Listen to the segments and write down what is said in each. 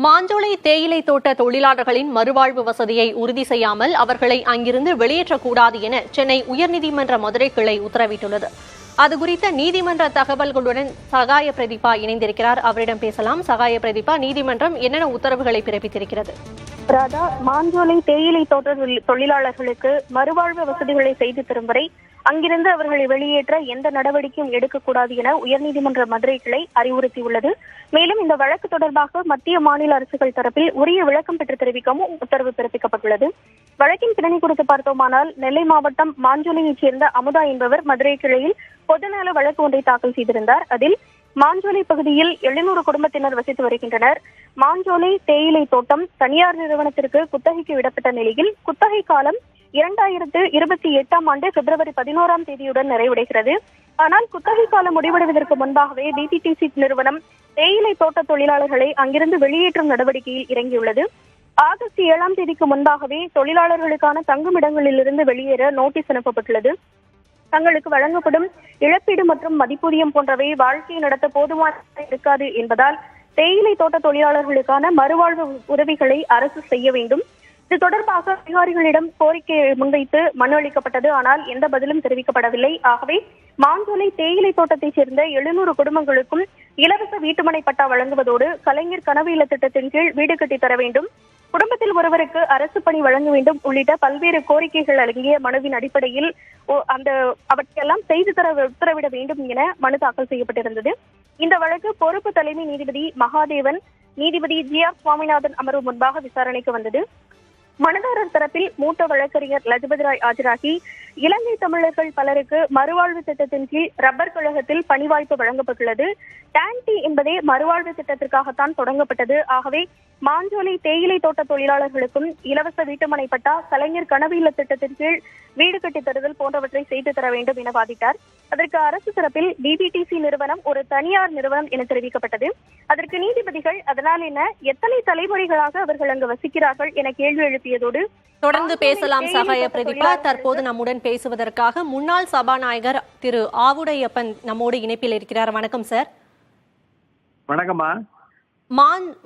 மாஞ்சோலை தேயிலை தோட்ட தொழிலாளர்களின் மறுவாழ்வு வசதியை உறுதி செய்யாமல் அவர்களை அங்கிருந்து வெளியேற்றக்கூடாது என சென்னை உயர்நீதிமன்ற மதுரை கிளை உத்தரவிட்டுள்ளது. அது குறித்த நீதிமன்ற தகவல்களுடன் சகாய பிரதீபா இணைந்திருக்கிறார். அவரிடம் பேசலாம். சகாய பிரதீபா, நீதிமன்றம் என்னென்ன உத்தரவுகளை பிறப்பித்திருக்கிறது? ராதா, மாஞ்சோலை தேயிலை தோட்ட தொழிலாளர்களுக்கு மறுவாழ்வு வசதிகளை செய்து தரும் வரை அங்கிருந்து அவர்களை வெளியேற்ற எந்த நடவடிக்கையும் எடுக்கக்கூடாது என உயர்நீதிமன்ற மதுரை கிளை அறிவுறுத்தியுள்ளது. மேலும் இந்த வழக்கு தொடர்பாக மத்திய மாநில அரசுகள் தரப்பில் உரிய விளக்கம் பெற்று தெரிவிக்கவும் உத்தரவு பிறப்பிக்கப்பட்டுள்ளது. வழக்கின் பின்னணி குறித்து பார்த்தோமானால், நெல்லை மாவட்டம் மாஞ்சோலையைச் சேர்ந்த அமுதா என்பவர் மதுரை கிளையில் பொதுநல வழக்கு ஒன்றை தாக்கல் செய்திருந்தார். அதில் மாஞ்சோலை பகுதியில் 700 குடும்பத்தினர் வசித்து வருகின்றனர். மாஞ்சோலை தேயிலை தோட்டம் தனியார் நிறுவனத்திற்கு குத்தகைக்கு விடப்பட்ட நிலையில் குத்தகை காலம் 2028ஆம் ஆண்டு பிப்ரவரி 11ஆம் தேதியுடன் நிறைவடைகிறது. ஆனால் குத்தகை காலம் முடிவடைவதற்கு முன்பாகவே பிபிடிசி நிறுவனம் தேயிலை தோட்ட தொழிலாளர்களை அங்கிருந்து வெளியேற்றும் நடவடிக்கையில் இறங்கியுள்ளது. ஆகஸ்ட் 7ஆம் தேதிக்கு முன்பாகவே தொழிலாளர்களுக்கான தங்குமிடங்களிலிருந்து வெளியேற நோட்டீஸ் அனுப்பப்பட்டுள்ளது. தங்களுக்கு வழங்கப்படும் இழப்பீடு மற்றும் மதிப்பூதியம் போன்றவை வாழ்க்கையை நடத்த போதுமானதாக இருக்காது என்பதால் தேயிலை தோட்ட தொழிலாளர்களுக்கான மறுவாழ்வு உதவிகளை அரசு செய்ய வேண்டும். இது தொடர்பாக அதிகாரிகளிடம் கோரிக்கை முன்வைத்து மனு அளிக்கப்பட்டது. ஆனால் எந்த பதிலும் தெரிவிக்கப்படவில்லை. ஆகவே மாஞ்சோலை தேயிலை தோட்டத்தைச் சேர்ந்த 700 குடும்பங்களுக்கும் இலவச வீட்டுமனை பட்டா வழங்குவதோடு கலைஞர் கனவு இல்ல திட்டத்தின் கீழ் வீடு கட்டித் தர வேண்டும், குடும்பத்தில் ஒருவருக்கு அரசு பணி வழங்க வேண்டும் உள்ளிட்ட பல்வேறு கோரிக்கைகள் அடங்கிய மனுவின் அடிப்படையில் அவற்றையெல்லாம் செய்து தர உத்தரவிட வேண்டும் என மனு தாக்கல் செய்யப்பட்டிருந்தது. இந்த வழக்கு பொறுப்பு தலைமை நீதிபதி மகாதேவன், நீதிபதி GR சுவாமிநாதன் அமர்வு முன்பாக விசாரணைக்கு வந்தது. மனுதாரர் தரப்பில் மூத்த வழக்கறிஞர் லஜபதி ராய் ஆஜராகி, இலங்கை தமிழர்கள் பலருக்கு மறுவாழ்வு திட்டத்தின் கீழ் ரப்பர் கழகத்தில் பணி வாய்ப்பு வழங்கப்பட்டுள்ளது. டான்டி என்பதே மறுவாழ்வு திட்டத்திற்காகத்தான் தொடங்கப்பட்டது. ஆகவே மாஞ்சோலை தேயிலை தோட்ட தொழிலாளர்களுக்கும் இலவச வீட்டுமனை பட்டா, கலைஞர் கனவு இல்ல திட்டத்தின் கீழ் வீடு கட்டித் தருதல் போன்றவற்றை செய்து தர வேண்டும் என வாதிட்டார். அதற்கு அரசு தரப்பில் பிபிடிசி நிறுவனம் ஒரு தனியார் நிறுவனம் என தெரிவிக்கப்பட்டது. அதற்கு நீதிபதிகள் அதனால் என்ன, எத்தனை தலைமுறைகளாக அவர்கள் அங்கு வசிக்கிறார்கள் என கேள்வி எழுப்பியதோடு தொடர்ந்து பேசலாம். சகாய பிரதீபா, தற்போது நம்முடன் பேசுவதற்காக முன்னாள் சபாநாயகர் திரு ஆவுடையப்பன் நம்மோடு இணைப்பில் இருக்கிறார். வணக்கம் சார். வணக்கம்மா.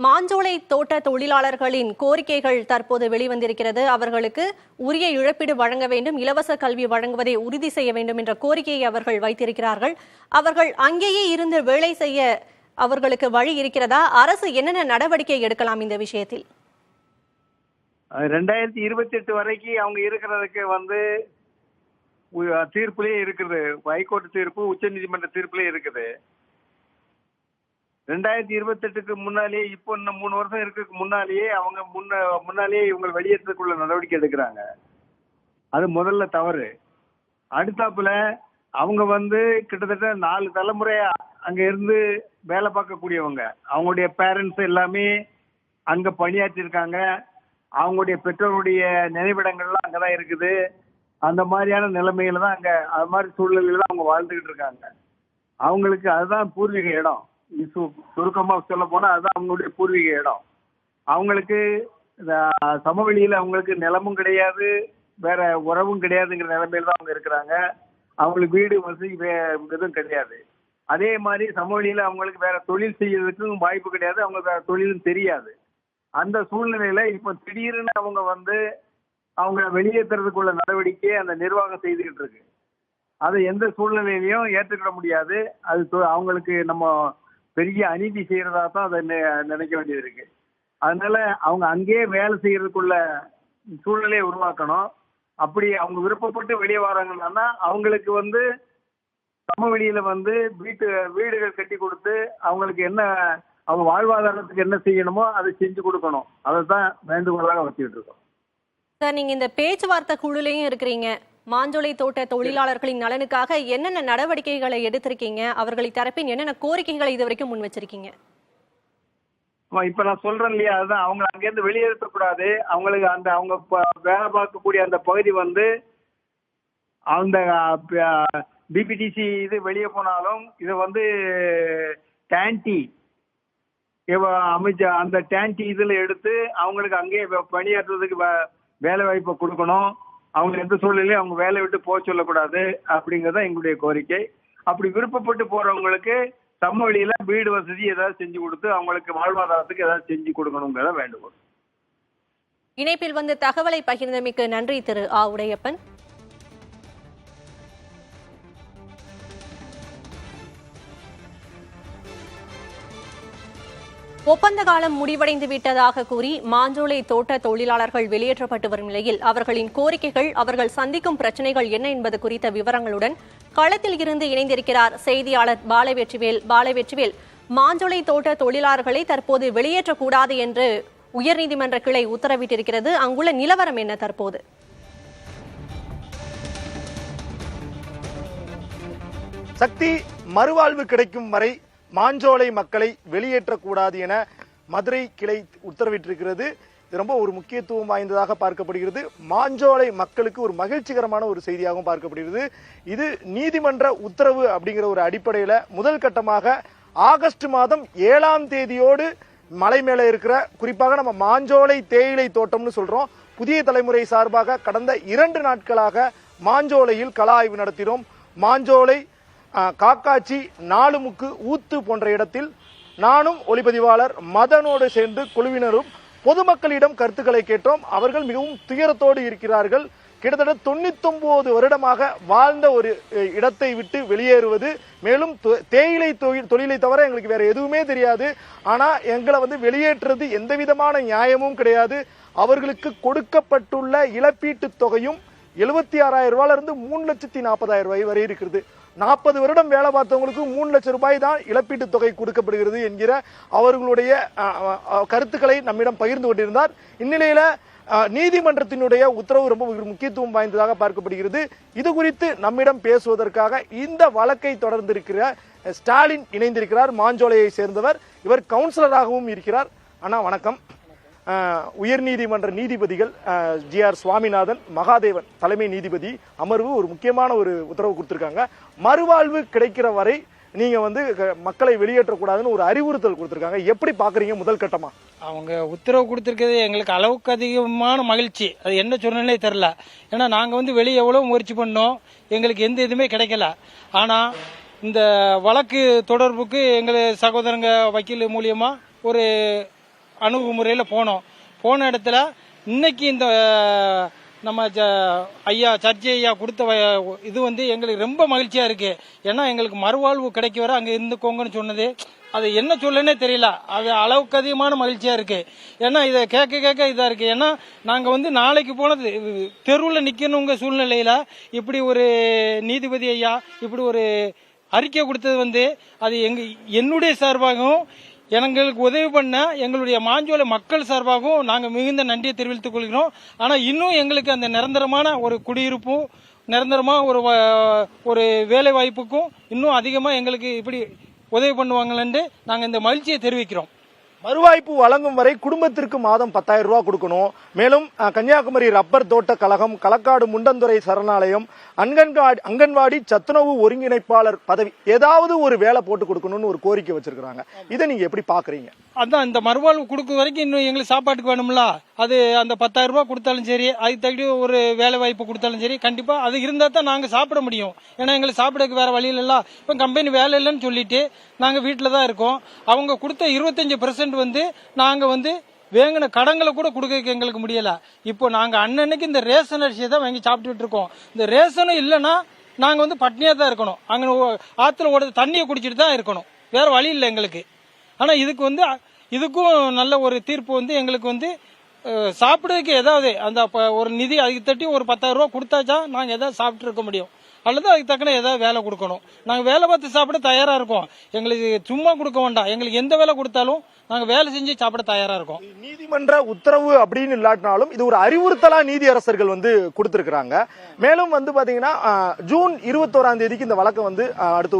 மாஞ்சோலை தோட்ட தொழிலாளர்களின் கோரிக்கைகள் தற்போது வெளிவந்திருக்கிறது. அவர்களுக்கு உரிய இழப்பீடு வழங்க வேண்டும், இலவச கல்வி வழங்குவதை உறுதி செய்ய வேண்டும் என்ற கோரிக்கையை அவர்கள் வைத்திருக்கிறார்கள். அவர்கள் அங்கேயே இருந்து வேலை செய்ய அவர்களுக்கு வழி இருக்கிறதா? அரசு என்னென்ன நடவடிக்கை எடுக்கலாம் இந்த விஷயத்தில்? 2028 வரைக்கும் அவங்க இருக்கிறதுக்கு தீர்ப்புலயே இருக்குது. ஹைகோர்ட் தீர்ப்பு, உச்ச நீதிமன்ற தீர்ப்புலயே இருக்குது. 2028க்கு முன்னாலேயே, இப்போ இன்னும் 3 வருஷம் இருக்கிறதுக்கு முன்னாலேயே அவங்க முன்னாலேயே இவங்க வெளியேற்றத்துக்குள்ள நடவடிக்கை எடுக்கிறாங்க. அது முதல்ல தவறு. அடுத்தாப்புல அவங்க கிட்டத்தட்ட 4 தலைமுறையா அங்க இருந்து வேலை பார்க்கக்கூடியவங்க. அவங்களுடைய பேரண்ட்ஸ் எல்லாமே அங்க பணியாற்றிருக்காங்க. அவங்களுடைய பெற்றோருடைய நினைவிடங்கள்லாம் அங்கதான் இருக்குது. அந்த மாதிரியான நிலைமையில தான் அங்க, அது மாதிரி சூழ்நிலையில தான் அவங்க வாழ்ந்துகிட்டு இருக்காங்க. அவங்களுக்கு அதுதான் பூர்வீக இடம். சுருக்கமா சொல்ல போனா அதுதான் அவங்களுடைய பூர்வீக இடம். அவங்களுக்கு சமவெளியில அவங்களுக்கு நிலமும் கிடையாது, வேற உறவும் கிடையாதுங்கிற நிலைமையில தான் அவங்க இருக்கிறாங்க. அவங்களுக்கு வீடு வசதி எதுவும் கிடையாது. அதே மாதிரி சமவெளியில அவங்களுக்கு வேற தொழில் செய்யறதுக்கும் வாய்ப்பு கிடையாது. அவங்களுக்கு வேற தொழிலும் தெரியாது. அந்த சூழ்நிலையில இப்ப திடீர்னு அவங்க வெளியேற்றுறதுக்குள்ள நடவடிக்கை அந்த நிர்வாகம் செய்துகிட்டு இருக்கு. அதை எந்த சூழ்நிலையிலையும் ஏற்றுக்கிட முடியாது. அது அவங்களுக்கு நம்ம பெரிய அநீதி செய்யறதா தான் அதை நினைக்க வேண்டியது இருக்கு. அதனால அவங்க அங்கேயே வேலை செய்யறதுக்குள்ள சூழ்நிலையை உருவாக்கணும். அப்படி அவங்க விருப்பப்பட்டு வெளியே வராங்கன்னா அவங்களுக்கு சமவெளியில வீடுகள் கட்டி கொடுத்து அவங்களுக்கு என்ன, அவங்க வாழ்வாதாரத்துக்கு என்ன செய்யணுமோ அதை செஞ்சு கொடுக்கணும். அதை தான் வேண்டுகோளாக வச்சுக்கிட்டு இருக்கோம். சார், நீங்க இந்த பேச்சுவார்த்தை குழுலையும் இருக்கிறீங்க. மாஞ்சோலை தோட்ட தொழிலாளர்களின் நலனுக்காக என்னென்ன நடவடிக்கைகளை எடுத்திருக்கீங்க? அவர்களை தரப்பின் என்னென்ன கோரிக்கைகளை இது வரைக்கும் முன் வச்சிருக்கீங்க? இப்ப நான் சொல்றேன் இல்லையா, அதுதான். அவங்க அங்கிருந்து வெளியேற்றக்கூடாது. அவங்களுக்கு அவங்க வேலை பார்க்கக்கூடிய அந்த பகுதி அந்த பிபிடிசி இது வெளியே போனாலும் இதை டான்டி அமைச்ச அந்த டான்டி இதுல எடுத்து அவங்களுக்கு அங்கேயே பணியாற்றுறதுக்கு வேலை வாய்ப்பை கொடுக்கணும். அவங்க எந்த சூழ்நிலையும் அவங்க வேலை விட்டு போக சொல்லக்கூடாது அப்படிங்கறத எங்களுடைய கோரிக்கை. அப்படி விருப்பப்பட்டு போறவங்களுக்கு சமவெளியில வீடு வசதி ஏதாவது செஞ்சு கொடுத்து அவங்களுக்கு வாழ்வாதாரத்துக்கு ஏதாவது செஞ்சு கொடுக்கணுங்கிறத வேண்டுகோள். இணைப்பில் வந்து தகவலை பகிர்ந்தமைக்கு நன்றி திரு ஆ உடையப்பன். ஒப்பந்த காலம் முடிவடைந்து விட்டதாக கூறி மாஞ்சோலை தோட்ட தொழிலாளர்கள் வெளியேற்றப்பட்டு வரும் நிலையில் அவர்களின் கோரிக்கைகள், அவர்கள் சந்திக்கும் பிரச்சினைகள் என்ன என்பது குறித்த விவரங்களுடன் களத்தில் இருந்து இணைந்திருக்கிறார் செய்தியாளர் பாலவெற்றிவேல். மாஞ்சோலை தோட்ட தொழிலாளர்களை தற்போது வெளியேற்றக்கூடாது என்று உயர்நீதிமன்ற கிளை உத்தரவிட்டிருக்கிறது. அங்குள்ள நிலவரம் என்ன தற்போது? சக்தி, மறுவாழ்வு கிடைக்கும் வரை மாஞ்சோலை மக்களை வெளியேற்றக்கூடாது என மதுரை கிளை உத்தரவிட்டிருக்கிறது. இது ரொம்ப ஒரு முக்கியத்துவம் வாய்ந்ததாக பார்க்கப்படுகிறது. மாஞ்சோலை மக்களுக்கு ஒரு மகிழ்ச்சிகரமான ஒரு செய்தியாகவும் பார்க்கப்படுகிறது. இது நீதிமன்ற உத்தரவு அப்படிங்கிற ஒரு அடிப்படையில் முதல் கட்டமாக ஆகஸ்ட் மாதம் 7ஆம் தேதியோடு மலை மேல இருக்கிற, குறிப்பாக நம்ம மாஞ்சோலை தேயிலை தோட்டம்னு சொல்றோம், புதிய தலைமுறை சார்பாக கடந்த 2 நாட்களாக மாஞ்சோலையில் கள ஆய்வு நடத்தினோம். மாஞ்சோலை, காக்காச்சி, நாலுமுக்கு, ஊத்து போன்ற இடத்தில் நானும் ஒளிப்பதிவாளர் மதனோடு சேர்ந்து குழுவினரும் பொதுமக்களிடம் கருத்துக்களை கேட்டோம். அவர்கள் மிகவும் துயரத்தோடு இருக்கிறார்கள். கிட்டத்தட்ட 99 வருடமாக வாழ்ந்த ஒரு இடத்தை விட்டு வெளியேறுவது, மேலும் தேயிலை தொழிலை தவிர எங்களுக்கு வேற எதுவுமே தெரியாது, ஆனா எங்களை வெளியேற்றுறது எந்த விதமான நியாயமும் கிடையாது. அவர்களுக்கு கொடுக்கப்பட்டுள்ள இழப்பீட்டு தொகையும் 76,000 ரூபாயில இருந்து 3,40,000 ரூபாய் வரை இருக்கிறது. 40 வருடம் வேலை பார்த்தவங்களுக்கு 3 லட்சம் ரூபாய் தான் இழப்பீட்டு தொகை கொடுக்கப்படுகிறது என்கிற அவர்களுடைய கருத்துக்களை நம்மிடம் பகிர்ந்து கொண்டிருந்தார். இந்நிலையில நீதிமன்றத்தினுடைய உத்தரவு ரொம்ப முக்கியத்துவம் வாய்ந்ததாக பார்க்கப்படுகிறது. இது குறித்து நம்மிடம் பேசுவதற்காக இந்த வழக்கை தொடர்ந்திருக்கிற ஸ்டாலின் இணைந்திருக்கிறார். மாஞ்சோலையை சேர்ந்தவர். இவர் கவுன்சிலராகவும் இருக்கிறார். அண்ணா வணக்கம். உயர்நீதிமன்ற நீதிபதிகள் GR சுவாமிநாதன், மகாதேவன் தலைமை நீதிபதி அமர்வு ஒரு முக்கியமான ஒரு உத்தரவு கொடுத்திருக்காங்க. மறுவாழ்வு கிடைக்கிற வரை நீங்க மக்களை வெளியேற்றக்கூடாதுன்னு ஒரு அறிவுறுத்தல் கொடுத்திருக்காங்க. எப்படி பாக்குறீங்க முதல் கட்டமா? அவங்க உத்தரவு கொடுத்திருக்கிறது எங்களுக்கு அளவுக்கு அதிகமான மகிழ்ச்சி. அது என்ன சொன்னே தெரியல. ஏன்னா நாங்க வெளியே எவ்வளவு முயற்சி பண்ணோம், எங்களுக்கு எந்த இதுவுமே கிடைக்கல. ஆனா இந்த வழக்கு தொடர்புக்கு எங்கள் சகோதரங்க வக்கீல் மூலியமா ஒரு அணுகுமுறையில் போன இடத்துல இன்னைக்கு இந்த நம்ம ஐயா சர்ச்சை ஐயா கொடுத்த இது எங்களுக்கு ரொம்ப மகிழ்ச்சியா இருக்கு. ஏன்னா எங்களுக்கு மறுவாழ்வு கிடைக்க வர அங்க இருந்துக்கோங்கன்னு சொன்னது, அது என்ன சொல்லனே தெரியல. அது அளவுக்கு அதிகமான மகிழ்ச்சியா இருக்கு. ஏன்னா இதை கேட்க இதா இருக்கு. ஏன்னா நாங்க நாளைக்கு போனது தெருவில் நிக்கணுங்க சூழ்நிலையில இப்படி ஒரு நீதிபதி ஐயா இப்படி ஒரு அறிக்கை கொடுத்தது அது என்னுடைய சார்பாகவும் எங்களுக்கு உதவி பண்ண எங்களுடைய மாஞ்சோலை மக்கள் சார்பாகவும் நாங்கள் மிகுந்த நன்றியை தெரிவித்துக் கொள்கிறோம். ஆனால் இன்னும் எங்களுக்கு அந்த நிரந்தரமான ஒரு குடியிருப்பும் நிரந்தரமாக ஒரு வேலை வாய்ப்புக்கும் இன்னும் அதிகமாக எங்களுக்கு இப்படி உதவி பண்ணுவாங்கன்னு நாங்கள் இந்த மகிழ்ச்சியை தெரிவிக்கிறோம். மறுவாய்ப்பு வழங்கும் வரை குடும்பத்திற்கு மாதம் 10,000 ரூபாய் கொடுக்கணும். மேலும் கன்னியாகுமரி ரப்பர் தோட்ட கழகம், களக்காடு முண்டந்துறை சரணாலயம், அங்கன்வாடி சத்துணவு ஒருங்கிணைப்பாளர் பதவி ஏதாவது ஒரு வேலை போட்டு கொடுக்கணும்னு ஒரு கோரிக்கை வச்சிருக்காங்க. இதை நீங்க எப்படி பாக்குறீங்க? அதான் இந்த மறுவாழ்வு கொடுக்கும் வரைக்கும் இன்னும் எங்களுக்கு சாப்பாட்டுக்கு வேணும்ல, அது அந்த 10,000 ரூபாய் கொடுத்தாலும் சரி, அதுக்கு தகுதி ஒரு வேலை வாய்ப்பு கொடுத்தாலும் சரி, கண்டிப்பா அது இருந்தா தான் நாங்க சாப்பிட முடியும். ஏன்னா எங்களுக்கு சாப்பிடக்கு வேற வழி இல்ல. இப்ப கம்பெனி வேலை இல்லைன்னு சொல்லிட்டு நாங்க வீட்டுல தான் இருக்கோம். அவங்க கொடுத்த 25% நாங்க வேங்கின கடங்களை கூட கொடுக்க எங்களுக்கு முடியல. இப்போ நாங்க அன்னன்னைக்கு இந்த ரேஷன் அரிசியை தான் வாங்கி சாப்பிட்டுட்டு இருக்கோம். இந்த ரேஷனும் இல்லைன்னா நாங்க பட்னியா தான் இருக்கணும். அங்க ஆத்துல ஓட தண்ணியை குடிச்சிட்டு தான் இருக்கணும். வேற வழி இல்லை எங்களுக்கு. ஆனா இதுக்கும் நல்ல ஒரு தீர்ப்பு எங்களுக்கு சாப்பிடுறதுக்கு ஏதாவது அந்த ஒரு நிதி அதுக்கு தட்டி ஒரு 10,000 ரூபாய் கொடுத்தாச்சா நாங்க ஏதாவது சாப்பிட்டு இருக்க முடியும். அல்லது அதுக்கு தக்கன ஏதாவது வேலை கொடுக்கணும். நாங்க வேலை பார்த்து சாப்பிட தயாரா இருக்கோம். எங்களுக்கு சும்மா கொடுக்க வேண்டாம். எங்களுக்கு எந்த வேலை கொடுத்தாலும் நாங்க வேலை செஞ்சு சாப்பிட தயாரா இருக்கோம். நீதிமன்ற உத்தரவு அப்படின்னு இல்லாட்டினாலும் இது ஒரு அறிவுறுத்தலா நீதியரசர்கள் கொடுத்திருக்கிறாங்க. மேலும் பாத்தீங்கன்னா ஜூன் 21ஆம் தேதிக்கு இந்த வழக்கை அடுத்து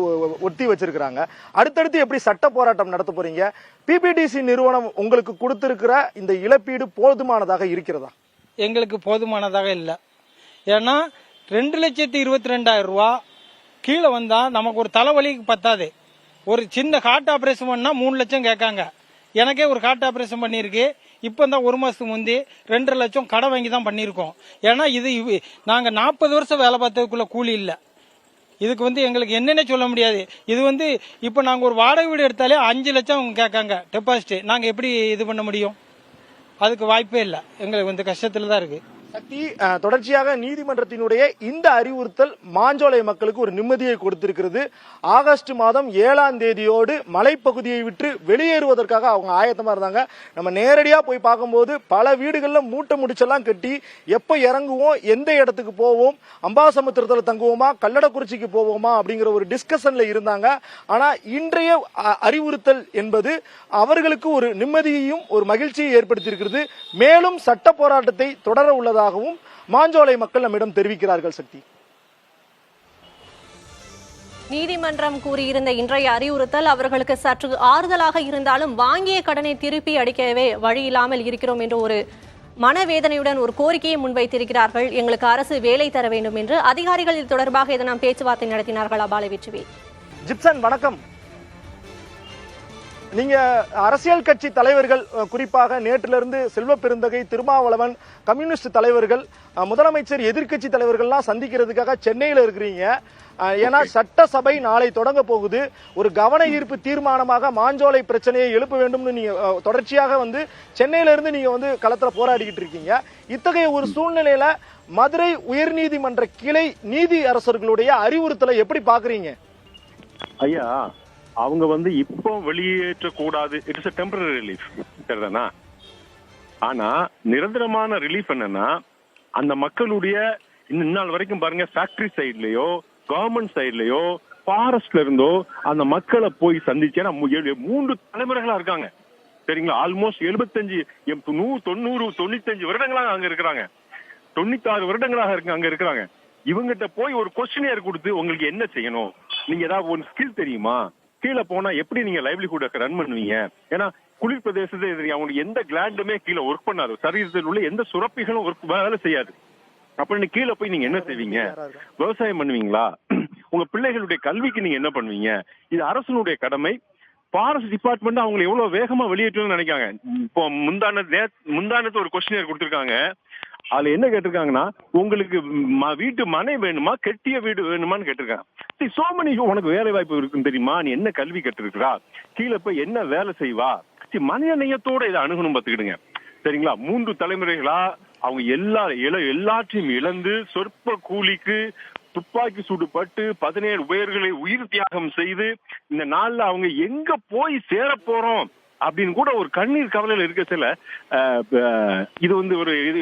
ஒத்தி வச்சிருக்காங்க. அடுத்தடுத்து எப்படி சட்ட போராட்டம் நடத்த போறீங்க? PPDC நிறுவனம் உங்களுக்கு கொடுத்திருக்கிற இந்த இழப்பீடு போதுமானதாக இருக்கிறதா? எங்களுக்கு போதுமானதாக இல்ல. ஏன்னா 2,22,000 ரூபாய் கீழே வந்தா நமக்கு ஒரு தலைவலிக்கு பத்தாது. ஒரு சின்ன ஹார்ட் ஆபரேஷன் பண்ணா 3 லட்சம் கேட்காங்க. எனக்கே ஒரு ஹார்ட் ஆபரேஷன் பண்ணிருக்கு. இப்ப தான் 1 மாசத்துக்கு முந்தி 2.5 லட்சம் கடன் வாங்கி தான் பண்ணிருக்கோம். ஏன்னா நாங்க 40 வருஷம் வேலை பார்த்ததுக்குள்ள கூலி இல்ல. இதுக்கு வந்து எங்களுக்கு என்னென்ன சொல்ல முடியாது. இது வந்து இப்போ நாங்கள் ஒரு வாடகை வீடு எடுத்தாலே 5 லட்சம் அவங்க கேட்காங்க டெபாசிட். நாங்கள் எப்படி இது பண்ண முடியும்? அதுக்கு வாய்ப்பே இல்லை. எங்களுக்கு வந்து கஷ்டத்தில் தான் இருக்கு. சக்தி, தொடர்ச்சியாக நீதிமன்றத்தினுடைய இந்த அறிவுறுத்தல் மாஞ்சோலை மக்களுக்கு ஒரு நிம்மதியை கொடுத்திருக்கிறது. ஆகஸ்ட் மாதம் 7ஆம் தேதியோடு மலைப்பகுதியை விட்டு வெளியேறுவதற்காக அவங்க ஆயத்தமா இருந்தாங்க. நம்ம நேரடியா போய் பார்க்கும்போது பல வீடுகள்ல மூட்டை முடிச்செல்லாம் கட்டி எப்ப இறங்குவோம், எந்த இடத்துக்கு போவோம், அம்பாசமுத்திரத்தில் தங்குவோமா, கல்லடக்குறிச்சிக்கு போவோமா அப்படிங்கிற ஒரு டிஸ்கஷன்ல இருந்தாங்க. ஆனா இன்றைய அறிவுறுத்தல் என்பது அவர்களுக்கு ஒரு நிம்மதியையும் ஒரு மகிழ்ச்சியை ஏற்படுத்தியிருக்கிறது. மேலும் சட்ட போராட்டத்தை தொடர உள்ளதாக மாஞ்சோலை மக்கள் நம்மிடம் தெரிவிக்கிறார்கள். சக்தி, நீதிமன்றம் கூறியிருந்த இன்றைய அறிவுறுத்தல் அவர்களுக்கு சற்று ஆறுதலாக இருந்தாலும் வாங்கிய கடனை திருப்பி அடிக்கவே வழி இல்லாமல் இருக்கிறோம் என்ற ஒரு மனவேதனையுடன் ஒரு கோரிக்கையை முன்வைத்திருக்கிறார்கள். எங்களுக்கு அரசு வேலை தர வேண்டும் என்று அதிகாரிகள் இது தொடர்பாக இதனால் பேச்சுவார்த்தை நடத்தினார்கள். அபாலை வெற்றிவே. ஜிப்சன், வணக்கம். நீங்க அரசியல் கட்சி தலைவர்கள், குறிப்பாக நேற்றிலிருந்து செல்வ பெருந்தகை, திருமாவளவன், கம்யூனிஸ்ட் தலைவர்கள், முதலமைச்சர், எதிர்க்கட்சி தலைவர்கள்லாம் சந்திக்கிறதுக்காக சென்னையில் இருக்கிறீங்க. ஏன்னா சட்டசபை நாளை தொடங்க போகுது. ஒரு கவன ஈர்ப்பு தீர்மானமாக மாஞ்சோலை பிரச்சனையை எழுப்ப வேண்டும். நீங்க தொடர்ச்சியாக வந்து சென்னையில இருந்து நீங்க வந்து களத்துல போராடிக்கிட்டு இருக்கீங்க. இத்தகைய ஒரு சூழ்நிலையில மதுரை உயர்நீதிமன்ற கிளை நீதி அரசர்களுடைய அறிவுறுத்தலை எப்படி பாக்குறீங்க? ஐயா, அவங்க வந்து இப்போ வெளியேற்ற கூடாது. இட்ஸ் a temporary relief, சரிதானா? ஆனா நிரந்தரமான ரிலீஃப் என்னன்னா, அந்த மக்களுடைய இந்நாள் வரைக்கும் பாருங்க, ஃபேக்டரி சைட்லயோ கவர்மெண்ட் சைட்லயோ ஃபாரஸ்ட்ல இருந்தோ அந்த மக்களை போய் சந்திச்சேன்னா 3 தலைமுறைகளா இருக்காங்க, சரிங்களா? ஆல்மோஸ்ட் 75 100 90 95 வருடங்களாக அங்க இருக்கிறாங்க. 96 வருடங்களாக அங்க இருக்கிறாங்க. இவங்கிட்ட போய் ஒரு கொஸ்டினியர் கொடுத்து உங்களுக்கு என்ன செய்யணும், நீங்க ஏதாவது ஒரு ஸ்கில் தெரியுமா, கீழே போனா எப்படி நீங்க லைவ்லிஹுட் ரன் பண்ணுவீங்க? ஏன்னா குளிர் பிரதேசத்தை அவங்களுக்கு எந்த கிளாண்டுமே கீழே ஒர்க் பண்ணாது, சரீரத்தில் உள்ள எந்த சுரப்பிகளும் வேலை செய்யாது. அப்ப நீங்க கீழே போய் நீங்க என்ன செய்வீங்க? விவசாயம் பண்ணுவீங்களா? உங்க பிள்ளைகளுடைய கல்விக்கு நீங்க என்ன பண்ணுவீங்க? இது அரசனுடைய கடமை. ஃபாரஸ்ட் டிபார்ட்மெண்ட் அவங்களை எவ்வளவு வேகமா வெளியேற்றணும்னு நினைக்காங்க. இப்போ முந்தானத்து ஒரு கொஸ்டினியர் கொடுத்திருக்காங்க. அதுல என்ன கேட்டிருக்காங்கன்னா, உங்களுக்கு வீட்டு மனை வேணுமா, கெட்டிய வீடு வேணுமான்னு கேட்டிருக்காங்க. சோமனி, உனக்கு வேலை வாய்ப்பு இருக்குன்னு தெரியுமா, நீ என்ன கல்வி கட்டிருக்கிறா, கீழே போய் என்ன வேலை செய்வா, மனித நேயத்தோட இதை அணுகணும் பார்த்துக்கிடுங்க, சரிங்களா? 3 தலைமுறைகளா அவங்க எல்லாத்தையும் இழந்து சொற்ப கூலிக்கு துப்பாக்கி சூடுபட்டு 17 உயிர்களை உயிர் தியாகம் செய்து இந்த நாள்ல அவங்க எங்க போய் சேர போறோம் அப்படின்னு கூட ஒரு கண்ணீர் கவலையில இருக்க சில இது வந்து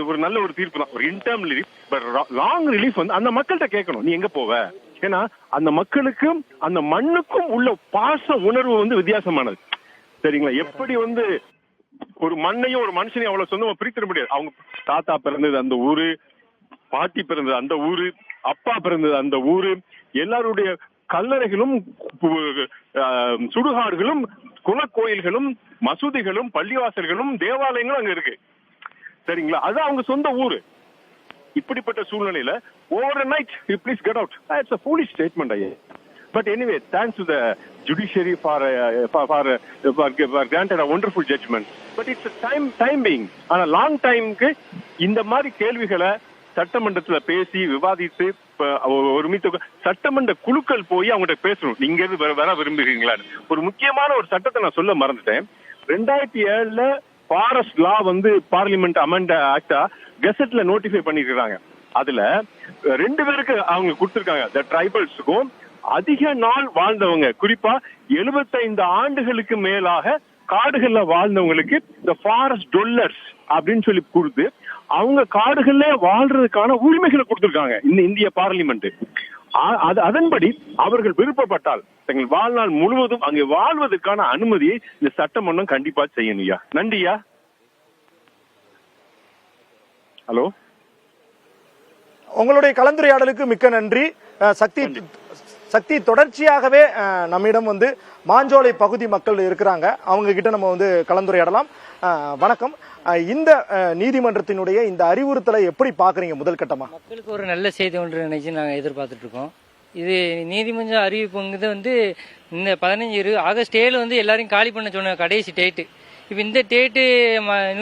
ஒரு நல்ல ஒரு தீர்ப்பு தான், ஒரு interim relief. But long relief வந்து அந்த மக்கள்கிட்ட கேட்கணும், நீ எங்க போவ? ஏன்னா அந்த மக்களுக்கும் அந்த மண்ணுக்கும் உள்ள பாச உணர்வு வந்து வித்தியாசமானது, சரிங்களா? எப்படி வந்து ஒரு மண்ணையும் ஒரு மனுஷனையும் அவ்வளவு சொந்தமா பிரித்திட முடியாது. அவங்க தாத்தா பிறந்தது அந்த ஊரு, பாட்டி பிறந்தது அந்த ஊரு, அப்பா பிறந்தது அந்த ஊரு, எல்லாருடைய கல்லறைகளும் சுடுகாடுகளும் குலக்கோயில்களும் மசூதிகளும் பள்ளிவாசல்களும் தேவாலயங்களும் அங்க இருக்கு, சரிங்களா? அது அவங்க சொந்த ஊரு. இப்படிப்பட்ட சூழ்நிலையில over night you please get out, it's a foolish statement ஐயா. But anyway, thanks to the judiciary for granted a wonderful judgment. But it's a time being. ஆனா லாங் டைமுக்கு இந்த மாதிரி கேள்விகளை சட்டமன்றத்துல பேசி விவாதித்து ஒருமித்த சட்டமன்ற குழுக்கள் போய் அவங்ககிட்ட பேசணும். நீங்க வர விரும்புகிறீங்களா? ஒரு முக்கியமான ஒரு சட்டத்தை நான் சொல்ல மறந்துட்டேன். 2007 ஃபாரஸ்ட் லா வந்து பார்லிமெண்ட் அமெண்ட் ஆக்டா கெசட்ல நோட்டிஃபை பண்ணிருக்காங்க. அதுல 2 பேருக்கு அவங்க கொடுத்திருக்காங்க. த ட்ரைபல்ஸுக்கும் அதிக நாள் வாழ்ந்தவங்க, குறிப்பா 75 ஆண்டுகளுக்கு மேலாக காடுகள்ல வாழ்ந்தவங்களுக்கு இந்த ஃபாரஸ்ட் டொல்லர்ஸ் அப்படின்னு சொல்லி கொடுத்து அவங்க காடுகள்ல வாழ்றதுக்கான உரிமைகளை கொடுத்திருக்காங்க இந்த இந்திய பார்லிமெண்ட். அதன்படி அவர்கள் விருப்பப்பட்டால் தங்கள் வாழ்நாள் முழுவதும் அங்கே வாழ்வதற்கான அனுமதியை இந்த சட்டமன்றம் கண்டிப்பா செய்யணும்யா. நன்றியா. ஹலோ, உங்களுடைய கலந்துரையாடலுக்கு மிக்க நன்றி. சக்தி, தொடர்ச்சியாகவே நம்மிடம் வந்து மாஞ்சோலை பகுதி மக்கள் இருக்கிறாங்க, அவங்க கிட்ட நம்ம வந்து கலந்துரையாடலாம். வணக்கம். இந்த நீதிமன்றத்தினுடைய இந்த அறிவுறுத்தலை எப்படி பாக்குறீங்க? முதல் கட்டமா மக்களுக்கு ஒரு நல்ல செய்தி ஒன்று நினைச்சு நாங்கள் எதிர்பார்த்துட்டு இருக்கோம். இது நீதிமன்ற அறிவிப்புங்கிறது வந்து இந்த 15 ஆகஸ்ட் 7 வந்து எல்லாரையும் காலி பண்ண சொன்ன கடைசி டேட்டு. இப்போ இந்த டேட்டு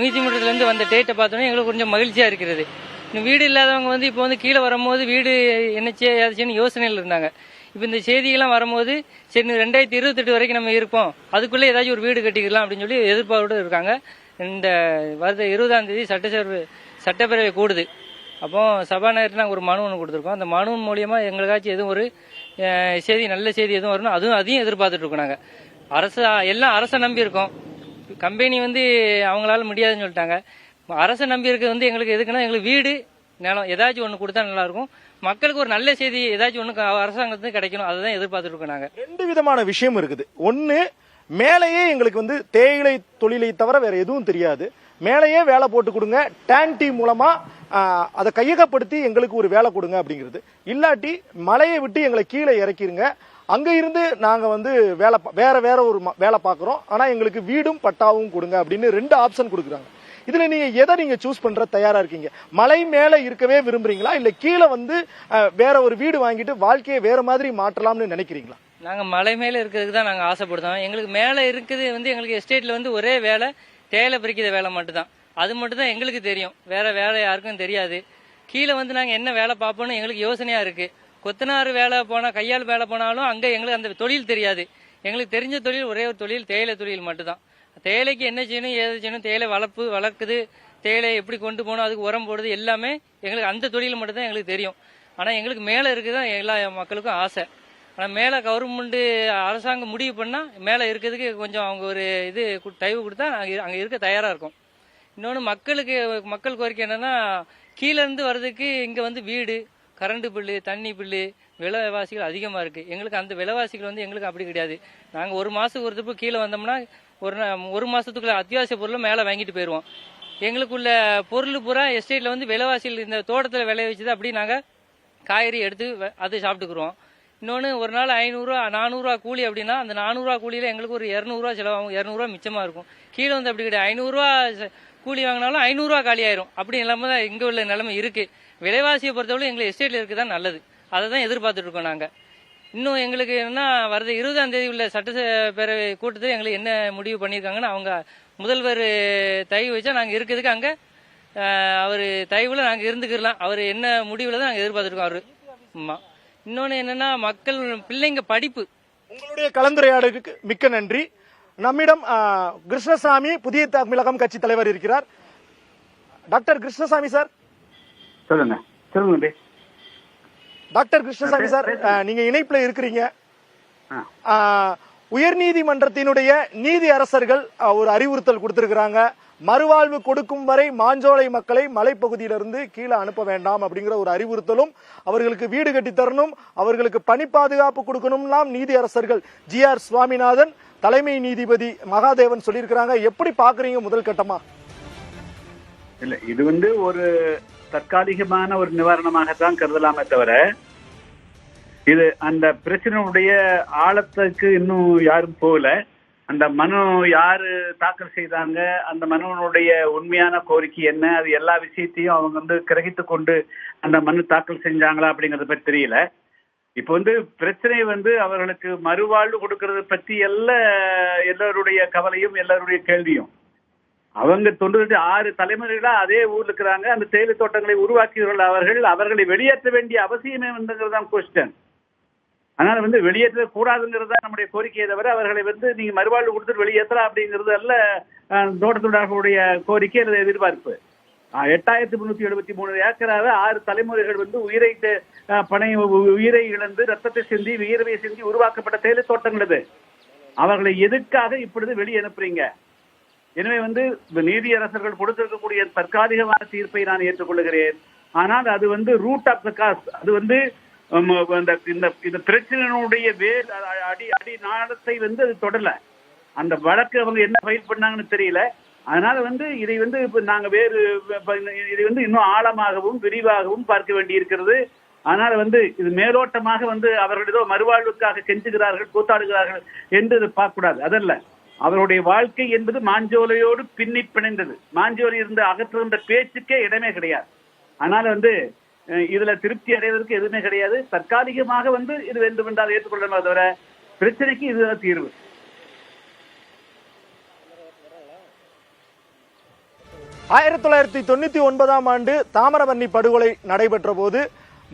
நீதிமன்றத்திலேருந்து வந்த டேட்டை பார்த்தோன்னா எங்களுக்கு கொஞ்சம் மகிழ்ச்சியாக இருக்கிறது. இந்த வீடு இல்லாதவங்க வந்து இப்போ வந்து கீழே வரும்போது வீடு என்னச்சே ஏதாச்சுன்னு யோசனையில் இருந்தாங்க. இப்போ இந்த செய்திகள்லாம் வரும்போது சரி 2028 வரைக்கும் நம்ம இருப்போம், அதுக்குள்ளே ஏதாச்சும் ஒரு வீடு கட்டிக்கலாம் அப்படின்னு சொல்லி எதிர்பார்ப்போடு இருக்காங்க. இந்த வருட 20ஆம் தேதி சட்டப்பேரவை கூடுது. அப்போ சபாநாயகர் நாங்கள் ஒரு மனு ஒன்று கொடுத்துருக்கோம். அந்த மனு மூலியமா எங்களுக்காச்சும் எதுவும் ஒரு செய்தி, நல்ல செய்தி எதுவும் வரணும், அதையும் எதிர்பார்த்துட்டு இருக்கோம். நாங்கள் எல்லாம் அரசை நம்பி இருக்கோம். கம்பெனி அவங்களால முடியாதுன்னு சொல்லிட்டாங்க. அரசை நம்பி இருக்கிறது எங்களுக்கு எதுக்குன்னா, எங்களுக்கு வீடு நிலம் ஏதாச்சும் ஒன்று கொடுத்தா நல்லா இருக்கும். மக்களுக்கு ஒரு நல்ல செய்தி ஏதாச்சும் ஒன்று அரசாங்கத்துக்கு கிடைக்கணும், அதுதான் எதிர்பார்த்துட்டு இருக்கோம். நாங்கள் 2 விதமான விஷயம் இருக்குது. ஒன்னு, மேலேயே எங்களுக்கு தேயிலை தொழிலை தவிர வேற எதுவும் தெரியாது, மேலேயே வேலை போட்டு கொடுங்க, டான்டி மூலமா அதை கையகப்படுத்தி எங்களுக்கு ஒரு வேலை கொடுங்க அப்படிங்கிறது. இல்லாட்டி மலையை விட்டு எங்களை கீழே இறக்கிருங்க, அங்க இருந்து நாங்க வேற ஒரு வேலை பார்க்கறோம், ஆனா எங்களுக்கு வீடும் பட்டாவும் கொடுங்க அப்படின்னு 2 ஆப்ஷன் கொடுக்குறாங்க. இதுல நீங்க எதை சூஸ் பண்ற தயாரா இருக்கீங்க? மலை மேல இருக்கவே விரும்புறீங்களா, இல்ல கீழே வேற ஒரு வீடு வாங்கிட்டு வாழ்க்கையை வேற மாதிரி மாற்றலாம்னு நினைக்கிறீங்களா? நாங்க மலை மேல இருக்கிறதுக்கு தான் நாங்க ஆசைப்படுறோம். எங்களுக்கு மேல இருக்குது எங்களுக்கு எஸ்டேட்ல ஒரே வேலை, தேயிலை பறிக்கிற வேலை மட்டும்தான். அது மட்டும் தான் எங்களுக்கு தெரியும், வேற வேலை யாருக்கும் தெரியாது. கீழே நாங்க என்ன வேலை பார்ப்போம்னு எங்களுக்கு யோசனையா இருக்கு. கொத்தனார் வேலை போனா, கையால் வேலை போனாலும் அங்க எங்களுக்கு அந்த தொழில் தெரியாது. எங்களுக்கு தெரிஞ்ச தொழில் ஒரே ஒரு தொழில், தேயிலை தொழில் மட்டும்தான். தேயிலைக்கு என்ன செய்யணும், ஏது செய்யணும், தேயிலை வளர்க்குது, தேயிலை எப்படி கொண்டு போகணும், அதுக்கு உரம் போடுறது, எல்லாமே எங்களுக்கு அந்த தொழில் மட்டும் தான் எங்களுக்கு தெரியும். ஆனா எங்களுக்கு மேல இருக்குதான் எல்லா மக்களுக்கும் ஆசை. ஆனா மேல கவர்மெண்ட் அரசாங்கம் முடிவு பண்ணா மேல இருக்கிறதுக்கு கொஞ்சம் அவங்க ஒரு தயவு கொடுத்தா அங்க இருக்க தயாரா இருக்கும். இன்னொன்று மக்கள் கோரிக்கை என்னன்னா, கீழே இருந்து வர்றதுக்கு இங்க வீடு, கரண்ட் பில்லு, தண்ணி பில்லு, விலைவாசிகள் அதிகமா இருக்கு. எங்களுக்கு அந்த விலைவாசிகள் எங்களுக்கு அப்படி கிடையாது. நாங்க ஒரு மாசத்துக்கு ஒரு திருப்பு கீழே வந்தோம்னா ஒரு மாசத்துக்குள்ள அத்தியாவசிய பொருளை மேல வாங்கிட்டு போயிருவோம். எங்களுக்குள்ள பொருள் பூரா எஸ்டேட்ல விலைவாசிகள் இந்த தோட்டத்துல விளைய வச்சுது, அப்படி நாங்க காய்கறி எடுத்து அதை சாப்பிட்டுக்குறோம். இன்னொன்று, ஒரு நாள் 500 400 கூலி அப்படின்னா, அந்த 400 கூலியில எங்களுக்கு ஒரு 200 செலவாகும், 200 மிச்சமா இருக்கும். கீழே அப்படி கிடையாது, 500 கூலி வாங்கினாலும் 500 காலி ஆயிரும். அப்படி நிலைமை தான் இங்க உள்ள நிலைமை இருக்கு. விலைவாசியை பொறுத்தவரை எங்களுக்கு எஸ்டேட்ல இருக்குதான் நல்லது, அதை தான் எதிர்பார்த்துட்டு இருக்கோம். நாங்க இன்னும் எங்களுக்கு என்னன்னா, வருது 20ஆம் தேதி உள்ள சட்டப்பேரவை கூட்டத்தை எங்களுக்கு என்ன முடிவு பண்ணியிருக்காங்கன்னா, அவங்க முதல்வர் தயவு வச்சா நாங்க இருக்கிறதுக்கு அங்க அவரு தயவுல நாங்க இருந்துக்கலாம். அவர் என்ன முடிவுல தான் நாங்க எதிர்பார்த்துருக்கோம் அவரு. ஆமா. இன்னொன்னு என்னன்னா, மக்கள் பிள்ளைங்க படிப்பு. உங்களுடைய கலந்துரையாடலுக்கு மிக்க நன்றி. நம்மிடம் கிருஷ்ணசாமி, புதிய தமிழகம் கட்சி தலைவர் இருக்கிறார். டாக்டர் கிருஷ்ணசாமி சார், சொல்லுங்க. டாக்டர் கிருஷ்ணசாமி சார், நீங்க இணைப்புல இருக்கிறீங்க. உயர்நீதிமன்றத்தினுடைய நீதி அரசர்கள் ஒரு அறிவுறுத்தல் கொடுத்திருக்கிறாங்க. மறுவாழ்வு கொடுக்கும் வரை மாஞ்சோலை மக்களை மலைப்பகுதியிலிருந்து கீழே அனுப்ப வேண்டாம் அப்படிங்கிற ஒரு அறிவுறுத்தலும், அவர்களுக்கு வீடு கட்டி தரணும், அவர்களுக்கு பணி பாதுகாப்பு கொடுக்கணும்லாம் நீதி அரசர்கள் GR சுவாமிநாதன், தலைமை நீதிபதி மகாதேவன் சொல்லியிருக்கிறாங்க. எப்படி பாக்குறீங்க முதல் கட்டமா? இல்ல, இது ஒரு தற்காலிகமான ஒரு நிவாரணமாகத்தான் கருதலாமே தவிர, இது அந்த பிரச்சனையுடைய ஆழத்துக்கு இன்னும் யாரும் போகல. அந்த மனு யாரு தாக்கல் செய்தாங்க, அந்த மனுவனுடைய உண்மையான கோரிக்கை என்ன, அது எல்லா விஷயத்தையும் அவங்க கிரகித்து கொண்டு அந்த மனு தாக்கல் செஞ்சாங்களா அப்படிங்கறத பற்றி தெரியல. இப்ப பிரச்சனை அவர்களுக்கு மறுவாழ்வு கொடுக்கறத பற்றி எல்லாருடைய கவலையும் எல்லாருடைய கேள்வியும். அவங்க 96 தலைமுறைகளா அதே ஊர்ல இருக்கிறாங்க. அந்த தேயிலை தோட்டங்களை உருவாக்கியவர்கள் அவர்களை வெளியேற்ற வேண்டிய அவசியமே தான் கொஸ்டின். அதனால வெளியேற்ற கூடாதுங்கிறதா நம்முடைய கோரிக்கையை தவிர, அவர்களை நீங்க மறுவாழ்வு கொடுத்துட்டு வெளியேற்றலாம் அப்படிங்கிறது அல்ல தோட்டத்தொழிலாளர்களுடைய கோரிக்கை அல்லது எதிர்பார்ப்பு. 8373 ஏக்கராக 6 தலைமுறைகள் உயிரை இழந்து ரத்தத்தை சிந்தி வியர்வை சிந்தி உருவாக்கப்பட்ட தேயிலை தோட்டங்கள் இது. அவர்களை எதுக்காக இப்பொழுது வெளியே அனுப்புறீங்க? எனவே நீதியரசர்கள் கொடுத்திருக்கக்கூடிய தற்காலிகமான தீர்ப்பை நான் ஏற்றுக்கொள்கிறேன். ஆனால் அது ரூட் ஆஃப் த காஸ். அது இந்த பிரச்சனையினுடைய வேர் அடி நாளத்தை அது தொடரல. அந்த வழக்கு அவங்க என்ன ஃபைல் பண்ணாங்கன்னு தெரியல. அதனால இதை நாங்க வேறு இதை இன்னும் ஆழமாகவும் விரிவாகவும் பார்க்க வேண்டி இருக்கிறது. அதனால இது மேலோட்டமாக அவர்கள் ஏதோ மறுவாழ்வுக்காக கெஞ்சுகிறார்கள், கூத்தாடுகிறார்கள் என்று பார்க்க கூடாது. அதல்ல, அவருடைய வாழ்க்கை என்பது மாஞ்சோலையோடு பின்னி பிணைந்தது. மாஞ்சோலை இருந்து அகற்றுகின்ற பேச்சுக்கே இடமே கிடையாது. அதனால இதுல திருப்தி அடைவதற்கு எதுவுமே கிடையாது. தற்காலிகமாக இது வேண்டும் என்றால் ஏற்றுக்கொள்ளணும், தவிர பிரச்சனைக்கு இதுதான் தீர்வு. 1999ஆம் ஆண்டு தாமிரபரணி படுகொலை நடைபெற்ற போது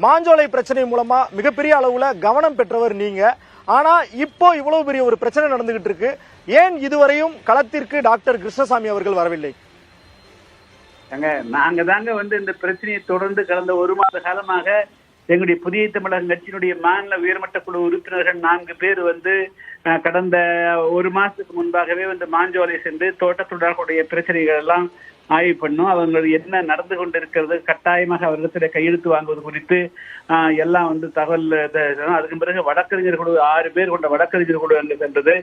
மாஞ்சோலை பிரச்சனை மூலமா மிகப்பெரிய அளவுல கவனம் பெற்றவர் நீங்க. ஆனா இப்போ இவ்வளவு பெரிய ஒரு பிரச்சனை நடந்துகிட்டு இருக்கு, ஏன் இதுவரையும் களத்திற்கு டாக்டர் கிருஷ்ணசாமி அவர்கள் வரவில்லை? நாங்க தாங்க இந்த பிரச்சனையை தொடர்ந்து கடந்த 1 மாத காலமாக எங்களுடைய புதிய தமிழக கட்சியினுடைய மாநில உயர்மட்ட குழு உறுப்பினர்கள் 4 பேர் கடந்த 1 மாசத்துக்கு முன்பாகவே மாஞ்சோலை சென்று தோட்டத்தொழிலாளர்களுடைய பிரச்சனைகள் எல்லாம் ஆய்வு பண்ணும். அவங்க என்ன நடந்து கொண்டிருக்கிறது, கட்டாயமாக அவர்களிடத்தில் கையெழுத்து வாங்குவது குறித்து எல்லாம் தகவல். அதுக்கு பிறகு வழக்கறிஞர் குழு 6 பேர் கொண்ட வழக்கறிஞர் குழு அங்கு சென்றது.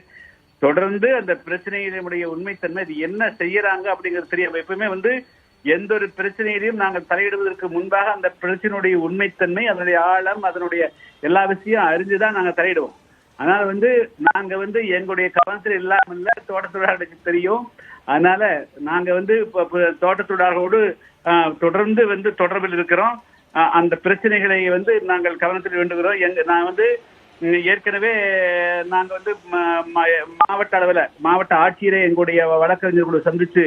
தொடர்ந்து அந்த பிரச்சனையினுடைய உண்மைத்தன்மை, இது என்ன செய்யறாங்க அப்படிங்கிறது தெரியும். எப்பவுமே எந்த ஒரு பிரச்சனையிலையும் நாங்கள் தலையிடுவதற்கு முன்பாக அந்த பிரச்சனையுடைய உண்மைத்தன்மை, அதனுடைய ஆழம், அதனுடைய எல்லா விஷயம் அறிஞ்சுதான் நாங்க தலையிடுவோம். அதனால நாங்க எங்களுடைய கவனத்தில் இல்லாமல்ல தோட்டத்தொழிலாளர்களுக்கு தெரியும். அதனால நாங்க தோட்டத்தொழிலாளர்களோடு தொடர்ந்து தொடர்பில் இருக்கிறோம். அந்த பிரச்சனைகளை நாங்கள் கவனத்தில் வேண்டுகிறோம். நான் ஏற்கனவே நாங்க மாவட்ட அளவில் மாவட்ட ஆட்சியரை எங்களுடைய வழக்கறிஞர் குழு சந்திச்சு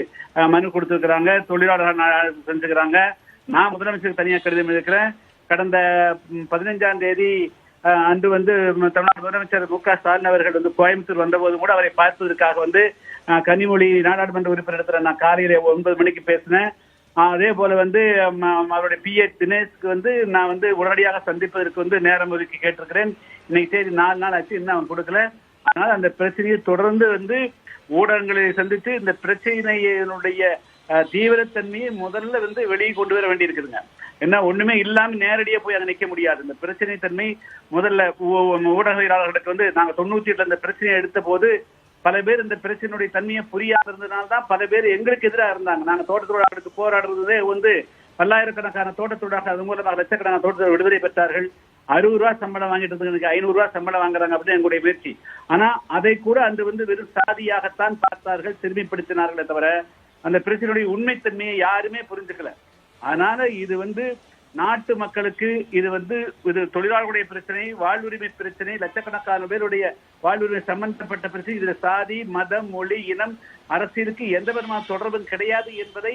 மனு கொடுத்திருக்கிறாங்க, தொழிலாளர்கள் செஞ்சுக்கிறாங்க. நான் முதலமைச்சருக்கு தனியாக கடிதம் இருக்கிறேன். கடந்த 15ஆம் தேதி அன்று தமிழ்நாடு முதலமைச்சர் மு.க. ஸ்டாலின் அவர்கள் கோயம்புத்தூர் வந்தபோது கூட அவரை பார்ப்பதற்காக கனிமொழி நாடாளுமன்ற உறுப்பினர் நான் காலையில 9 மணிக்கு பேசினேன். அதே போல அவருடைய PA தினேஷ்க்கு நான் உடனடியாக சந்திப்பதற்கு நேரம் ஒதுக்கி கேட்டிருக்கிறேன். இன்னைக்கு தேதி 4 நாள் ஆச்சு, இன்னும் அவன் கொடுக்கல. அதனால அந்த பிரச்சனையை தொடர்ந்து ஊடகங்களை சந்தித்து இந்த பிரச்சனையினுடைய தீவிரத்தன்மையை முதல்ல வெளியே கொண்டு வர வேண்டி இருக்குதுங்க. ஏன்னா ஒண்ணுமே இல்லாம நேரடியா போய் அங்க நிக்க முடியாது. இந்த பிரச்சனை தன்மை முதல்ல ஊடகவியலாளர்களுக்கு நாங்க 98 இந்த பிரச்சனையை எடுத்த போது பல பேர் இந்த பிரச்சனையுடைய தன்மையை புரியாத இருந்ததுனால்தான் பல பேர் எங்களுக்கு எதிராக இருந்தாங்க. நாங்க தோட்டத்தொழிலாளர்களுக்கு போராடுறதே பல்லாயிரக்கணக்கான தோட்டத்தொழிலாளர்கள், அது மூலமாக லட்சக்கணக்கான தோட்டத்தொழில் விடுதலை பெற்றார்கள். 60 ரூபா சம்பளம் வாங்கிட்டு இருந்தவங்களுக்கு 500 ரூபா சம்பளம் வாங்குறாங்க அப்படின்னு எங்களுடைய முயற்சி. ஆனா அதை கூட அந்த வெறும் சாதியாகத்தான் பார்த்தார்கள், சிறுமிப்படுத்தினார்களே தவிர அந்த பிரச்சனையுடைய உண்மைத்தன்மையை யாருமே புரிஞ்சுக்கல. அதனால இது நாட்டு மக்களுக்கு இது தொழிலாளர்களுடைய பிரச்சனை, வாழ்வுரிமை பிரச்சனை, லட்சக்கணக்கான பேருடைய வாழ்வுரிமை சம்பந்தப்பட்ட பிரச்சனை. இதுல சாதி, மதம், மொழி, இனம், அரசியலுக்கு எந்த விதமான தொடர்பும் கிடையாது என்பதை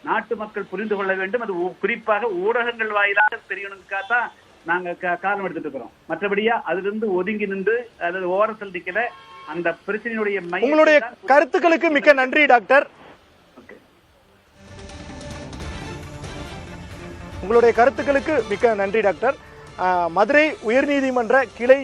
நாட்டு மக்கள் புரிந்து கொள்ள வேண்டும். அது குறிப்பாக ஊடகங்கள் வாயிலாக தெரியணுக்காகத்தான் நாங்க காலம் எடுத்துட்டு இருக்கிறோம். மற்றபடியா அதிலிருந்து ஒதுங்கி நின்று அல்லது ஓரத்தில் நிக்கல. அந்த பிரச்சனையுடைய உங்களுடைய கருத்துக்களுக்கு மிக்க நன்றி டாக்டர். உங்களுடைய கருத்துக்களுக்கு மிக்க நன்றி டாக்டர். மதுரை உயர்நீதிமன்ற கிளை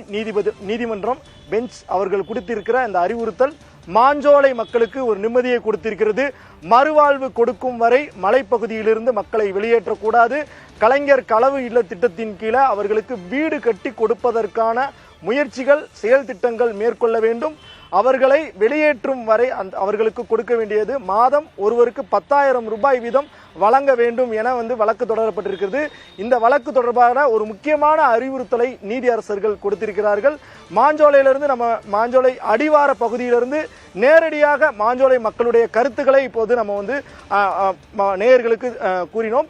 நீதிமன்றம் பெஞ்ச் அவர்கள் கொடுத்திருக்கிற இந்த அறிவுறுத்தல் மாஞ்சோலை மக்களுக்கு ஒரு நிம்மதியை கொடுத்திருக்கிறது. மறுவாழ்வு கொடுக்கும் வரை மலைப்பகுதியிலிருந்து மக்களை வெளியேற்றக்கூடாது. கலைஞர் களவு இல்ல திட்டத்தின் கீழே அவர்களுக்கு வீடு கட்டி கொடுப்பதற்கான முயற்சிகள், செயல் திட்டங்கள் மேற்கொள்ள வேண்டும். அவர்களை வெளியேற்றும் வரை அவர்களுக்கு கொடுக்க வேண்டியது மாதம் ஒருவருக்கு 10,000 ரூபாய் வீதம் வழங்க வேண்டும் என வழக்கு தொடரப்பட்டிருக்கிறது. இந்த வழக்கு தொடர்பான ஒரு முக்கியமான அறிவுறுத்தலை நீதியரசர்கள் கொடுத்திருக்கிறார்கள். மாஞ்சோலையிலிருந்து மாஞ்சோலை அடிவார பகுதியிலிருந்து நேரடியாக மாஞ்சோலை மக்களுடைய கருத்துக்களை இப்போது நம்ம நேயர்களுக்கு கூறினோம்.